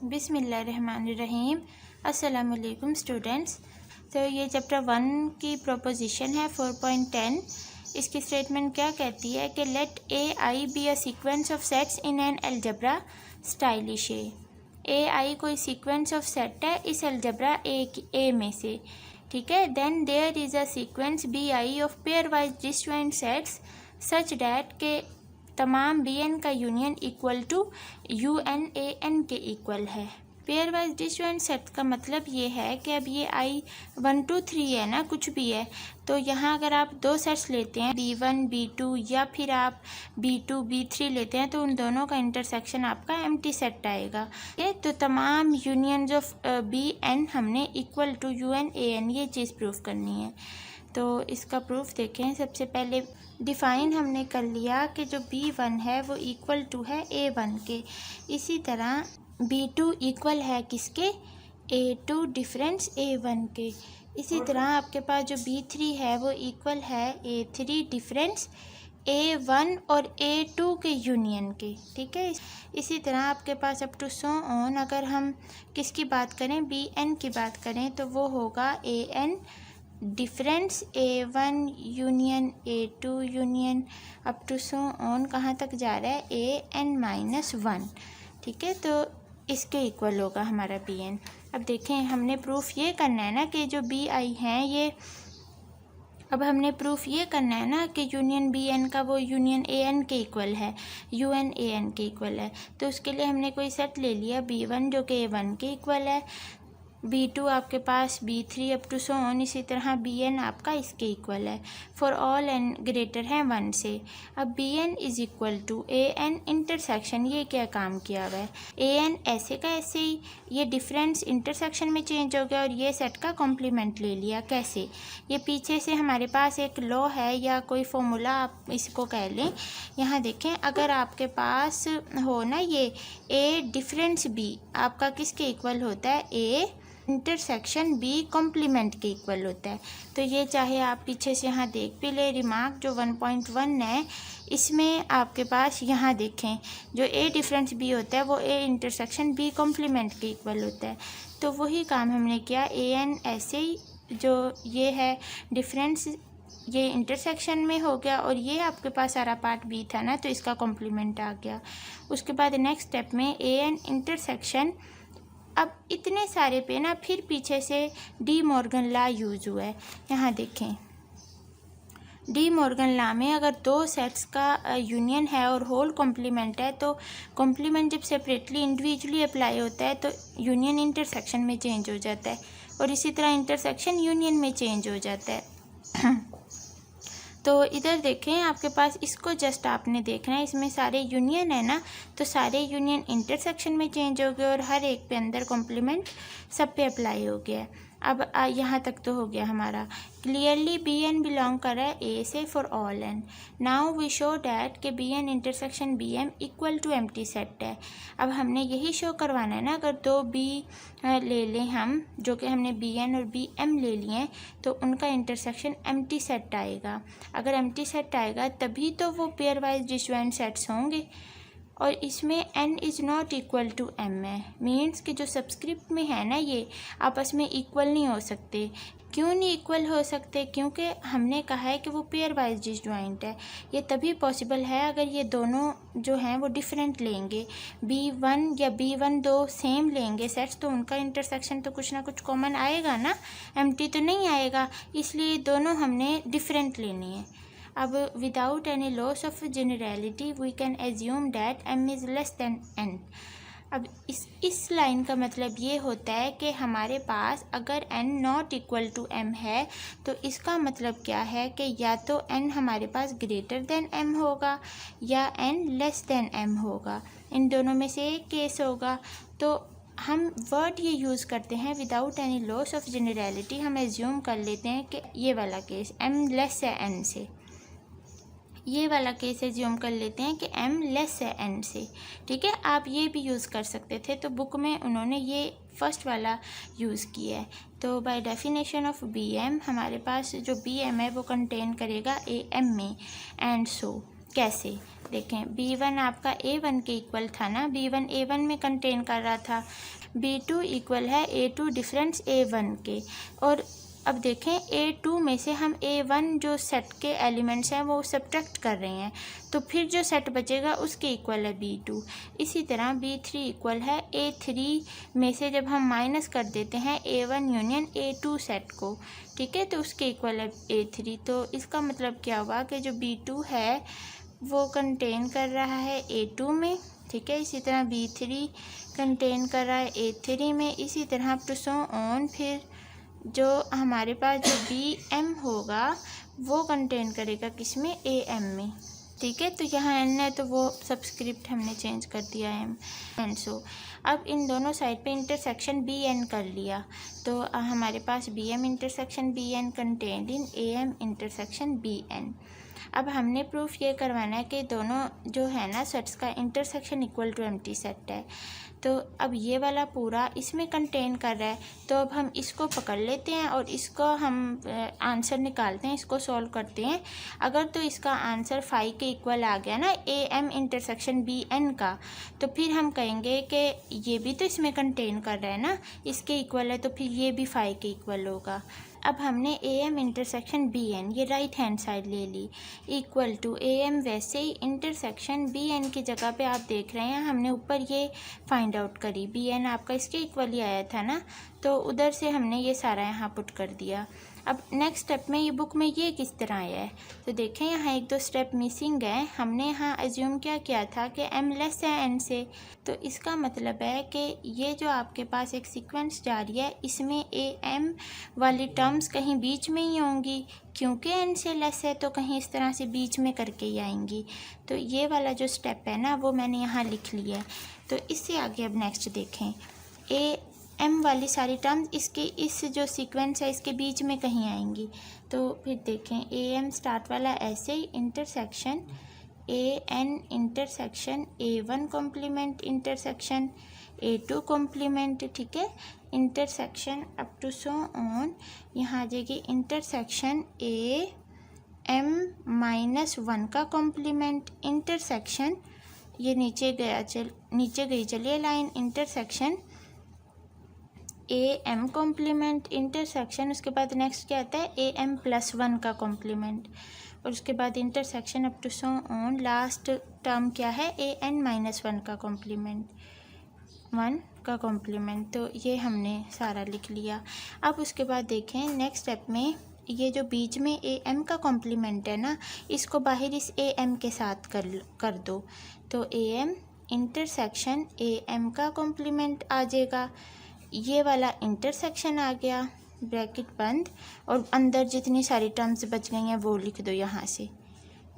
बिस्मिल्लाहिर्रहमानिर्रहीम। अस्सलाम वालेकुम स्टूडेंट्स। तो ये चैप्टर 1 की प्रोपोजिशन है 4.10। इसकी स्टेटमेंट क्या कहती है कि let A I be a sequence of sets in an algebra stylish A I कोई सीक्वेंस ऑफ सेट है इस अलजब्रा ए में से, ठीक है। Then there is a sequence B I of pairwise disjoint sets such that के तमाम B N का union equal to U N A N के इक्वल है। पेयर वाइज डिस्जॉइंट सेट का मतलब ये है कि अब ये आई 1 2 3 है ना, कुछ भी है, तो यहाँ अगर आप दो सेट्स लेते हैं B1 B2 या फिर आप B2 B3 लेते हैं तो उन दोनों का इंटरसेक्शन आपका एम्प्टी सेट आएगा। ये तो तमाम यूनियंस ऑफ बी एन हमने equal to U N A N ये चीज़ प्रूफ करनी है। तो इसका प्रूफ देखें। सबसे पहले डिफ़ाइन हमने कर लिया कि जो B1 है वो इक्वल टू है A1 के, इसी तरह B2 इक्वल है किसके, A2 डिफरेंस A1 के, इसी तरह आपके पास जो B3 है वो इक्वल है A3 डिफरेंस A1 और A2 के यूनियन के, ठीक है। इसी तरह आपके पास अप टू सो ऑन अगर हम किसकी बात करें, BN की बात करें तो वो होगा AN difference A1 union A2 union up to so on कहाँ तक जा रहा है AN-1, ठीक है। तो इसके इक्वल होगा हमारा BN। अब देखें हमने प्रूफ ये करना है ना कि जो BI हैं ये, अब हमने प्रूफ ये करना है ना कि यूनियन BN का वो यूनियन AN के इक्वल है, UN AN के इक्वल है। तो उसके लिए हमने कोई सेट ले लिया B1 जो कि A1 के इक्वल है, B2 आपके पास B3 up to so on, इसी तरह BN आपका इसके इक्वल है फॉर ऑल n ग्रेटर है 1 से। अब BN is equal to AN intersection, ये क्या काम किया हुआ है, AN ऐसे का ऐसे ही ये डिफरेंस इंटरसेक्शन में चेंज हो गया और ये सेट का कॉम्प्लीमेंट ले लिया। कैसे, ये पीछे से हमारे पास एक लॉ है या कोई फॉर्मूला आप इसको कह लें। यहाँ देखें अगर आपके पास हो ना ये A डिफरेंस B आपका किसके इक्वल होता है, A इंटरसेक्शन B कॉम्प्लीमेंट के इक्वल होता है। तो ये चाहे आप पीछे से यहाँ देख भी ले, रिमार्क जो 1.1 है इसमें आपके पास यहाँ देखें जो A डिफरेंस B होता है वो A इंटरसेक्शन B कॉम्प्लीमेंट के इक्वल होता है। तो वही काम हमने किया, AN ऐसे ही जो ये है डिफरेंस ये इंटरसेक्शन में हो गया और ये आपके पास सारा पार्ट B था ना, तो इसका कॉम्प्लीमेंट आ गया। उसके बाद नेक्स्ट स्टेप में AN इंटरसेक्शन, अब इतने सारे पे ना फिर पीछे से डी मॉर्गन लॉ यूज़ हुआ है। यहाँ देखें डी मॉर्गन लॉ में अगर दो सेट्स का यूनियन है और होल कॉम्प्लीमेंट है तो कॉम्प्लीमेंट जब सेपरेटली इंडिविजुअली अप्लाई होता है तो यूनियन इंटरसेक्शन में चेंज हो जाता है और इसी तरह इंटरसेक्शन यूनियन में चेंज हो जाता है। तो इधर देखें आपके पास इसको जस्ट आपने देखना है, इसमें सारे यूनियन है ना, तो सारे यूनियन इंटरसेक्शन में चेंज हो गए और हर एक पे अंदर कॉम्प्लीमेंट सब पे अप्लाई हो गया। अब यहाँ तक तो हो गया हमारा क्लियरली BN बिलोंग कर रहा है A से for all n। Now we show that के BN intersection BM equal to empty set है। अब हमने यही शो करवाना है ना, अगर दो B ले लें हम जो कि हमने BN और BM ले लिए हैं तो उनका इंटरसेक्शन एम्प्टी सेट आएगा। अगर एम्प्टी सेट आएगा तभी तो वो पेयर वाइज डिसजॉइंट सेट्स होंगे और इसमें n is not equal to m है, मीन्स कि जो सबस्क्रिप्ट में है ना ये आपस में इक्वल नहीं हो सकते। क्यों नहीं इक्वल हो सकते, क्योंकि हमने कहा है कि वो पेयर वाइज डिसजॉइंट है। ये तभी पॉसिबल है अगर ये दोनों जो हैं वो डिफरेंट लेंगे, B1 या B1 दो सेम लेंगे सेट्स तो उनका इंटरसेक्शन तो कुछ ना कुछ कॉमन आएगा ना, एम्प्टी तो नहीं आएगा, इसलिए दोनों हमने डिफरेंट लेनी है। अब without any loss of generality we can assume that m is less than n। अब इस लाइन का मतलब ये होता है कि हमारे पास अगर n not equal to m है तो इसका मतलब क्या है कि या तो n हमारे पास ग्रेटर दैन m होगा या n लेस दैन m होगा, इन दोनों में से एक केस होगा। तो हम वर्ड ये यूज़ करते हैं without any loss of generality, हम एज्यूम कर लेते हैं कि ये वाला केस m लेस है n से, ये वाला केस एज्यूम कर लेते हैं कि m लेस है n से, ठीक है। आप ये भी यूज़ कर सकते थे, तो बुक में उन्होंने ये फर्स्ट वाला यूज़ किया है। तो बाय डेफिनेशन ऑफ BM हमारे पास जो BM है वो कंटेन करेगा AM में, एंड सो कैसे देखें B1 आपका A1 के इक्वल था ना, B1 A1 में कंटेन कर रहा था, B2 इक्वल है A2 डिफरेंस A1 के। और अब देखें A2 में से हम A1 जो सेट के एलिमेंट्स हैं वो सब्ट्रैक्ट कर रहे हैं, तो फिर जो सेट बचेगा उसके इक्वल है B2। इसी तरह B3 इक्वल है A3 में से जब हम माइनस कर देते हैं A1 यूनियन A2 सेट को, ठीक है, तो उसके इक्वल है A3। तो इसका मतलब क्या हुआ कि जो B2 है वो कंटेन कर रहा है A2 में, ठीक है। इसी तरह B3 कंटेन कर रहा है A3 में, इसी तरह टू सो ऑन। फिर जो हमारे पास जो BM होगा वो कंटेन करेगा किसमें, AM में, ठीक है। तो यहाँ N है तो वो सब्सक्रिप्ट हमने चेंज कर दिया है एंड सो। अब इन दोनों साइड पे इंटरसेक्शन BN कर लिया, तो हमारे पास BM intersection BN contained in AM intersection BN। अब हमने प्रूफ ये करवाना है कि दोनों जो है ना सेट्स का intersection equal to empty set है। तो अब ये वाला पूरा इसमें कंटेन कर रहा है, तो अब हम इसको पकड़ लेते हैं और इसको हम आंसर निकालते हैं, इसको सॉल्व करते हैं। अगर तो इसका आंसर 5 के इक्वल आ गया ना AM इंटरसेक्शन BN का, तो फिर हम कहेंगे कि ये भी तो इसमें कंटेन कर रहा है ना, इसके इक्वल है, तो फिर ये भी 5 के इक्वल होगा। अब हमने AM इंटरसेक्शन BN ये राइट हैंड साइड ले ली इक्वल टू AM, वैसे ही इंटरसेक्शन BN की जगह पे आप देख रहे हैं हमने ऊपर ये फाइंड आउट करी, BN आपका इसके इक्वल ही आया था ना, तो उधर से हमने ये सारा यहाँ पुट कर दिया। अब नेक्स्ट स्टेप में ये बुक में ये किस तरह आया है, तो देखें यहाँ 1-2 स्टेप मिसिंग है। हमने यहाँ एज्यूम क्या किया था कि M लेस है N से, तो इसका मतलब है कि ये जो आपके पास एक सीक्वेंस जारी है इसमें AM वाली टर्म्स कहीं बीच में ही होंगी, क्योंकि N से लेस है तो कहीं इस तरह से बीच में करके ही आएंगी। तो ये वाला जो स्टेप है ना वो मैंने यहाँ लिख लिया है। तो इससे आगे अब नेक्स्ट देखें, AM वाली सारी टर्म्स इसके इस जो सीक्वेंस है इसके बीच में कहीं आएंगी। तो फिर देखें AM स्टार्ट वाला ऐसे ही intersection AN intersection A1 complement intersection A2 complement, ठीक है, intersection up to so on. यहाँ आ जाएगी इंटरसेक्शन AM-1 का कॉम्प्लीमेंट इंटरसेक्शन, ये नीचे गई चलिए line, intersection AM complement intersection, उसके बाद नेक्स्ट क्या आता है AM+1 का कॉम्प्लीमेंट, और उसके बाद intersection up to so on. Last term क्या है AN-1 का कॉम्प्लीमेंट, 1 का कॉम्प्लीमेंट। तो ये हमने सारा लिख लिया। अब उसके बाद देखें नेक्स्ट स्टेप में ये जो बीच में AM का कॉम्प्लीमेंट है ना, इसको बाहर इस AM के साथ कर दो, तो AM इंटरसेक्शन AM का कॉम्प्लीमेंट आ जाएगा। ये वाला इंटरसेक्शन आ गया, ब्रैकेट बंद, और अंदर जितनी सारी टर्म्स बच गई हैं वो लिख दो यहाँ से,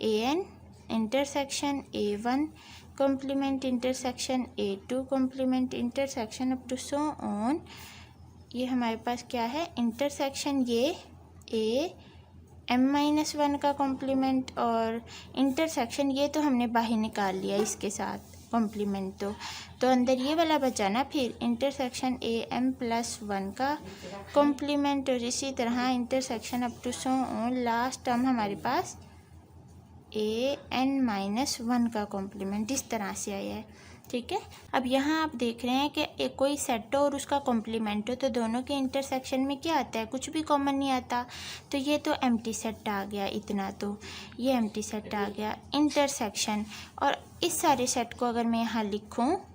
AN intersection A1 complement intersection A2 complement intersection up to so on. ये हमारे पास क्या है इंटरसेक्शन ये AM-1 का कॉम्प्लीमेंट, और इंटरसेक्शन ये तो हमने बाहर निकाल लिया इसके साथ कॉम्प्लीमेंट, तो अंदर ये वाला बचा ना, फिर इंटरसेक्शन AM+1 का कॉम्प्लीमेंट, और इसी तरह intersection up to so on. Last term हमारे पास AN-1 का कॉम्प्लीमेंट इस तरह से आया है, ठीक है। अब यहाँ आप देख रहे हैं कि कोई सेट हो और उसका कॉम्प्लीमेंट हो, तो दोनों के इंटरसेक्शन में क्या आता है, कुछ भी कॉमन नहीं आता। तो ये तो एम्प्टी सेट आ गया, इतना तो ये एम्प्टी सेट आ गया इंटरसेक्शन। और इस सारे सेट को अगर मैं यहाँ लिखूँ,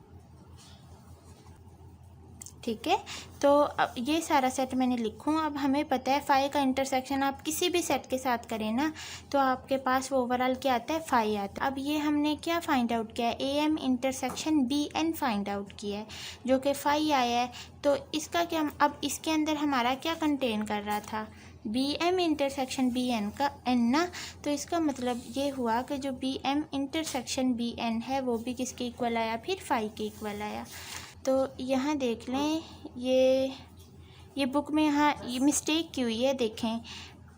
ठीक है, तो अब ये सारा सेट मैंने लिखूँ। अब हमें पता है फाई का इंटरसेक्शन आप किसी भी सेट के साथ करें ना, तो आपके पास वो ओवरऑल क्या आता है, फाई आता है। अब ये हमने क्या फाइंड आउट किया है, AM intersection BN find out किया है, जो कि फाई आया है। तो इसका क्या, अब इसके अंदर हमारा क्या कंटेन कर रहा था, BM इंटरसेक्शन BN का N ना, तो इसका मतलब ये हुआ कि जो BM इंटरसेक्शन BN है वो भी किसके इक्वल आया, फिर फाई के इक्वल आया। तो यहाँ देख लें, ये बुक में यहाँ ये मिस्टेक की हुई है, देखें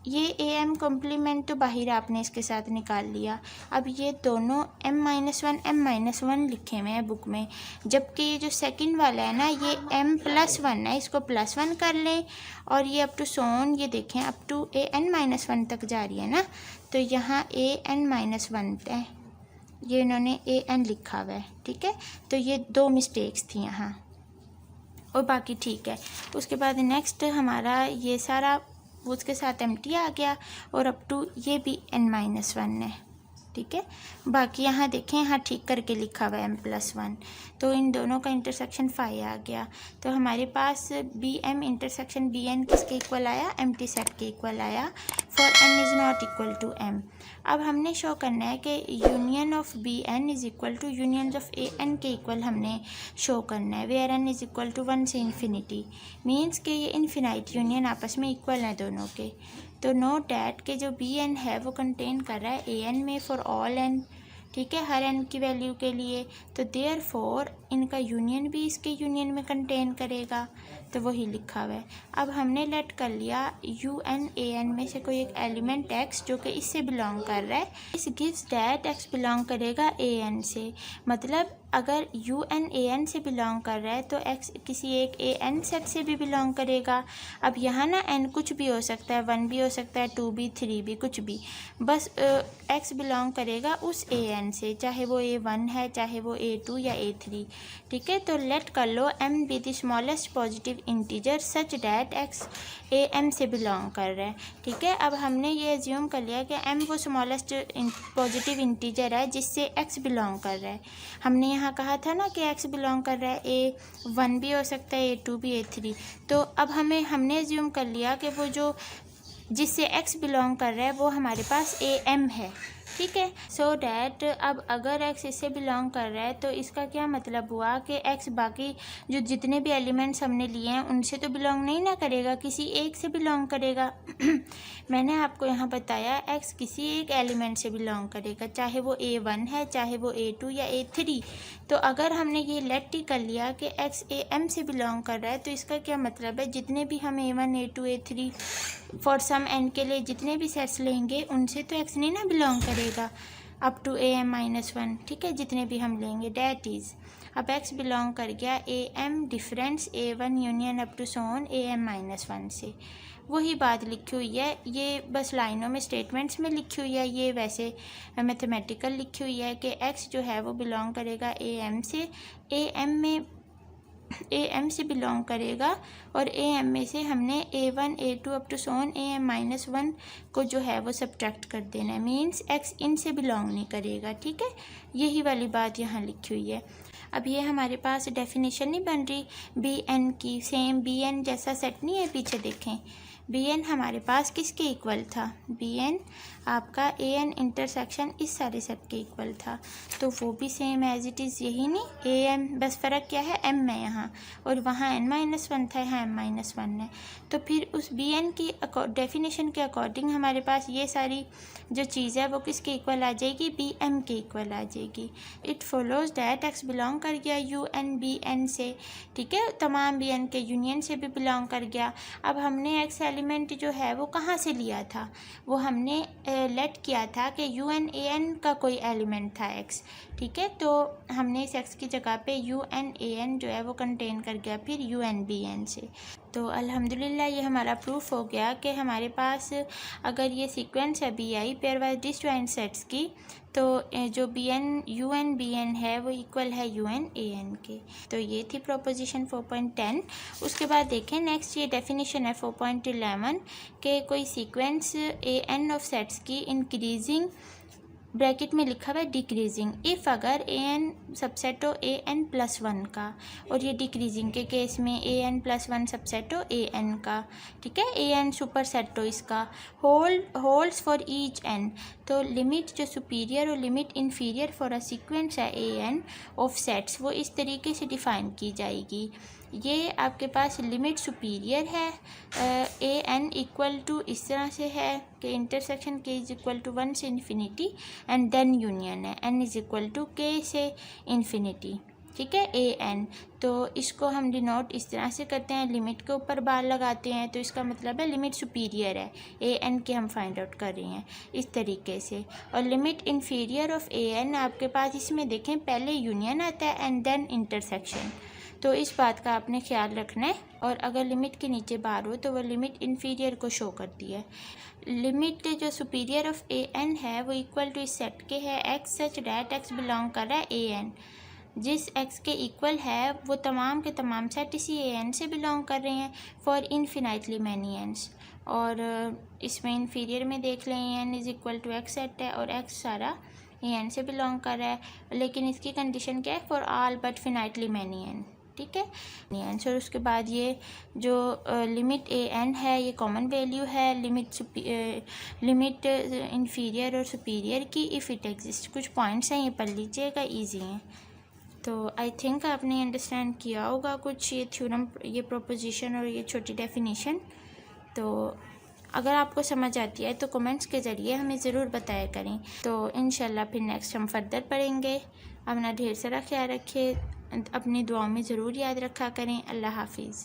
ये AM कॉम्प्लीमेंट तो बाहर आपने इसके साथ निकाल लिया। अब ये दोनों M-1 लिखे हुए हैं बुक में, जबकि ये जो सेकंड वाला है ना ये M+1 है, इसको +1 कर लें, और ये अप टू सोन ये देखें अप टू AN-1 तक जा रही है ना, तो यहाँ AN-1 है, ये इन्होंने AN लिखा हुआ है, ठीक है। तो ये 2 मिस्टेक्स थी यहाँ और बाकी ठीक है। उसके बाद नेक्स्ट हमारा ये सारा उसके साथ एम्प्टी आ गया और अप टू ये भी n-1 है, ठीक है। बाकी यहाँ देखें, यहाँ ठीक करके लिखा हुआ है m+1, तो इन दोनों का इंटरसेक्शन 5 आ गया। तो हमारे पास BM इंटरसेक्शन BN किसके इक्वल आया, एम्प्टी सेट के इक्वल आया for n is not equal to m। अब हमने शो करना है कि union of BN is equal to union of AN के इक्वल हमने शो करना है, where n is equal to 1 से इन्फिनिटी, मीन्स कि ये इन्फिनाइट यूनियन आपस में इक्वल हैं दोनों के। तो नोट डैट के जो BN है वो कंटेन कर रहा है AN में फॉर ऑल n, ठीक है, हर n की वैल्यू के लिए। तो देयरफॉर इनका यूनियन भी इसके यूनियन में कंटेन करेगा, तो वही लिखा हुआ है। अब हमने लेट कर लिया UN AN में से कोई एक एलिमेंट x जो कि इससे बिलोंग कर रहा है, इस गिव्स डैट x बिलोंग करेगा AN से। मतलब अगर UN AN से बिलोंग कर रहा है तो x किसी एक AN सेट से भी बिलोंग करेगा। अब यहाँ ना n कुछ भी हो सकता है, 1 भी हो सकता है, 2 भी, 3 भी, कुछ भी, बस x बिलोंग करेगा उस AN से, चाहे वो A1 है, चाहे वो A2 या A3, ठीक है। तो लेट कर लो m be the smallest positive integer such that x AM से बिलोंग कर रहा है, ठीक है। अब हमने ये एज्यूम कर लिया कि m वो स्मॉलेस्ट पॉजिटिव इंटीजर है जिससे x बिलोंग कर रहा है। हमने यहाँ कहा था ना कि x बिलोंग कर रहा है, A1 भी हो सकता है, A2 भी, A3। तो अब हमने एज्यूम कर लिया कि वो जो जिससे x बिलोंग कर रहा है वो हमारे पास AM है, ठीक है। सो डैट अब अगर x इससे बिलोंग कर रहा है तो इसका क्या मतलब हुआ कि x बाकी जो जितने भी एलिमेंट्स हमने लिए हैं उनसे तो बिलोंग नहीं ना करेगा, किसी एक से बिलोंग करेगा। मैंने आपको यहाँ बताया x किसी एक एलिमेंट से बिलोंग करेगा, चाहे वो A1 है, चाहे वो A2 या A3। तो अगर हमने ये लेट ही कर लिया कि x AM से बिलोंग कर रहा है तो इसका क्या मतलब है, जितने भी हम A1 A2 A3 for some n के लिए जितने भी सेट्स लेंगे उनसे तो x नहीं ना बिलोंग करेगा अप टू AM-1, ठीक है, जितने भी हम लेंगे डैट इज़। अब x बिलोंग कर गया AM difference A1 union up to so on AM-1 से। वही बात लिखी हुई है, ये बस लाइनों में स्टेटमेंट्स में लिखी हुई है, ये वैसे मैथमेटिकल लिखी हुई है कि x जो है वो बिलोंग करेगा AM से, AM से बिलोंग करेगा और AM में से हमने A1 A2 up to so on AM-1 को जो है वो सब्ट्रैक्ट कर देना है, मीन्स x इनसे बिलोंग नहीं करेगा, ठीक है। यही वाली बात यहाँ लिखी हुई है। अब ये हमारे पास डेफिनेशन नहीं बन रही BN की, सेम BN जैसा सेट नहीं है, पीछे देखें BN हमारे पास किसके इक्वल था, BN आपका AN इंटरसेक्शन इस सारे सेट के इक्वल था, तो वो भी सेम एज इट इज़ यही नहीं AM, बस फ़र्क क्या है m है यहाँ, और वहाँ n-1 था, यहाँ m-1 है। तो फिर उस BN की डेफिनेशन के अकॉर्डिंग हमारे पास ये सारी जो चीज़ है वो किसके इक्वल आ जाएगी, BM के इक्वल आ जाएगी। It follows that x belong कर गया UN BN से, ठीक है, तमाम BN के यूनियन से भी बिलोंग कर गया। अब हमने x एलिमेंट जो है वो कहाँ से लिया था, वो हमने लेट किया था कि UN AN का कोई एलिमेंट था x, ठीक है। तो हमने इस x की जगह पे UN AN जो है वो कंटेन कर गया फिर UN BN से। तो अल्हम्दुलिल्लाह ये हमारा प्रूफ हो गया कि हमारे पास अगर ये सीक्वेंस है BI pair wise disjoint sets की, तो जो UN BN है वो इक्वल है UN AN के। तो ये थी प्रोपोजिशन 4.10। उसके बाद देखें नेक्स्ट ये डेफिनेशन है 4.11 के कोई सीक्वेंस AN ऑफ सेट्स की इंक्रीजिंग ब्रैकेट में लिखा हुआ है डिक्रीजिंग, इफ़ अगर AN सबसेट हो AN+1 का, और ये डिक्रीजिंग के केस में AN+1 सबसेट हो AN का, ठीक है, AN सुपर सेट हो इसका, होल्ड्स फॉर ईच n। तो लिमिट जो सुपीरियर और limit inferior for a sequence है AN ऑफ सेट्स वो इस तरीके से डिफ़ाइन की जाएगी। ये आपके पास लिमिट सुपीरियर है, AN इक्वल टू इस तरह से है कि intersection K is equal to 1 से इन्फिनिटी एंड देन यूनियन है N is equal to K से इन्फिनिटी, ठीक है, AN। तो इसको हम डिनोट इस तरह से करते हैं, लिमिट के ऊपर बार लगाते हैं, तो इसका मतलब है लिमिट सुपीरियर है AN के हम फाइंड आउट कर रहे हैं इस तरीके से। और लिमिट इन्फीरियर ऑफ AN आपके पास इसमें देखें पहले यूनियन आता है एंड देन इंटरसेक्शन, तो इस बात का आपने ख्याल रखना है। और अगर लिमिट के नीचे बार हो तो वो लिमिट इन्फीरियर को शो करती है। लिमिट जो सुपीरियर ऑफ ए एन है वो इक्वल टू इस सेट के है x such that x belong कर रहा है ए एन। जिस एक्स के इक्वल है वो तमाम के तमाम सेट इसी ए एन से बिलोंग कर रहे हैं फॉर इनफिनाइटली मैनी एन्स। और इसमें इन्फीरियर में देख लें A N is equal to X set है और एक्स सारा ए एन से बिलोंग कर रहा है। लेकिन इसकी कंडीशन क्या है? For all but finitely many N. ठीक है, आंसर। उसके बाद ये जो लिमिट ए एन है ये कॉमन वैल्यू है लिमिट इन्फीरियर और सुपीरियर की इफ़ इट एग्जिस्ट। कुछ पॉइंट्स हैं ये पढ़ लीजिएगा, इजी हैं। तो आई थिंक आपने अंडरस्टैंड किया होगा कुछ ये थ्योरम, ये प्रोपोजिशन और ये छोटी डेफिनेशन। तो अगर आपको समझ आती है तो कमेंट्स के ज़रिए हमें ज़रूर बताया करें। तो इंशाल्लाह फिर नेक्स्ट हम फर्दर पढ़ेंगे। अपना ढेर सारा ख्याल रखिए, अपनी दुआओं में ज़रूर याद रखा करें। अल्लाह हाफिज़।